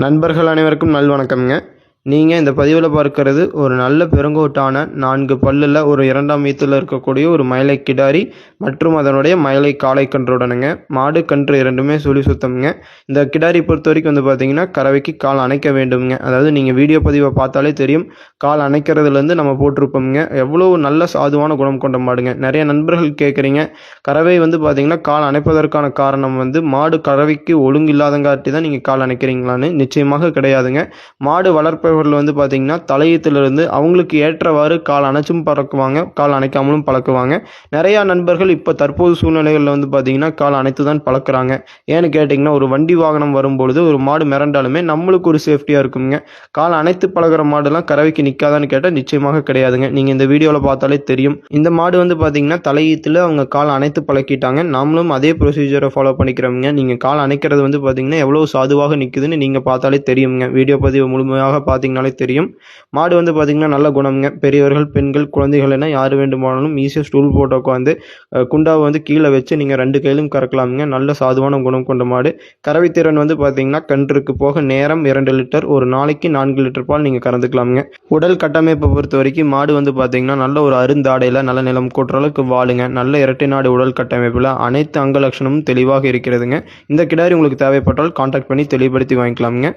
நண்பர்கள் அனைவருக்கும் நல்வணக்கம்ங்க. நீங்கள் இந்த பதிவில் பார்க்கறது ஒரு நல்ல பெருங்கோட்டான 4 பல்லில் ஒரு 2ஆம் ஈத்தில் இருக்கக்கூடிய ஒரு மயிலை கிடாரி மற்றும் அதனுடைய மயிலை காளை கன்றுடனுங்க. மாடு கன்று இரண்டுமே சுழி சுத்தம்ங்க. இந்த கிடாரி பொறுத்த வரைக்கும் வந்து பார்த்தீங்கன்னா கறவைக்கு கால் அணைக்க வேண்டுங்க. அதாவது நீங்கள் வீடியோ பதிவை பார்த்தாலே தெரியும், கால் அணைக்கிறதுலேருந்து நம்ம போட்டிருப்போம்ங்க. எவ்வளோ நல்ல சாதுவான குணம் கொண்ட மாடுங்க. நிறைய நண்பர்கள் கேட்குறீங்க, கறவை வந்து பார்த்தீங்கன்னா கால் அணைப்பதற்கான காரணம் வந்து மாடு கறவைக்கு ஒழுங்கு இல்லாதங்காட்டி தான் நீங்கள் கால் அணைக்கிறீங்களான்னு. நிச்சயமாக கிடையாதுங்க. மாடு வளர்ப்பவர்கள் வந்து பார்த்தீங்கன்னா தலையீத்திலிருந்து அவங்களுக்கு ஏற்றவாறு கால் அணைச்சும் பழக்குவாங்க, கால் அணைக்காமலும் பழக்குவாங்க. நிறையா நண்பர்கள் இப்போ தற்போது சூழ்நிலைகளில் வந்து பார்த்தீங்கன்னா கால் அணைத்து தான் பழக்கிறாங்க. ஏன்னு கேட்டிங்கன்னா, ஒரு வண்டி வாகனம் வரும்பொழுது ஒரு மாடு மிரண்டாலுமே நம்மளுக்கு ஒரு சேஃப்டியாக இருக்குங்க. கால் அணைத்து பழகிற மாடுலாம் கறவைக்கு நிற்காதான்னு கேட்டால் நிச்சயமாக கிடையாதுங்க. நீங்கள் இந்த வீடியோவில் பார்த்தாலே தெரியும். இந்த மாடு வந்து பார்த்தீங்கன்னா தலையீத்தில் அவங்க கால் அணைத்து பழக்கிட்டாங்க. நாமளும் அதே ப்ரொசீஜரை ஃபாலோ பண்ணிக்கிறோம்ங்க. நீங்கள் கால் அணைக்கிறது வந்து பார்த்தீங்கன்னா எவ்வளோ சாதுவாக நிற்குதுன்னு நீங்கள் பார்த்தாலே தெரியுங்க. வீடியோ பதிவு முழுமையாக பார்த்தீங்கனாலே தெரியும். மாடு வந்து பார்த்தீங்கன்னா நல்ல குணம்ங்க. பெரியவர்கள், பெண்கள், குழந்தைகள் என யார் வேண்டுமானாலும் ஈஸியாக ஸ்டூல் போட்டு உட்காந்து குண்டாவை வந்து கீழே வச்சு நீங்கள் 2 கையிலும் கறக்கலாமுங்க. நல்ல சாதுவான குணம் கொண்ட மாடு. கறவைத்திறன் வந்து பார்த்தீங்கன்னா கன்றுக்கு போக நேரம் 2 லிட்டர், ஒரு நாளைக்கு 4 லிட்டர் பால் நீங்கள் கறந்துக்கலாமுங்க. உடல் கட்டமைப்பை பொறுத்த வரைக்கும் மாடு வந்து பார்த்தீங்கன்னா நல்ல ஒரு அருந்தாடையில் நல்ல நிலம் கூட்டுற அளவுக்கு வாழுங்க. நல்ல இரட்டை நாடு உடல் கட்டமைப்பில் அனைத்து அங்க லட்சணமும் தெளிவாக இருக்கிறதுங்க. இந்த கிடாரி உங்களுக்கு தேவைப்பட்டால் கான்டாக்ட் பண்ணி தெளிவுபடுத்தி வாங்கிக்கலாமுங்க.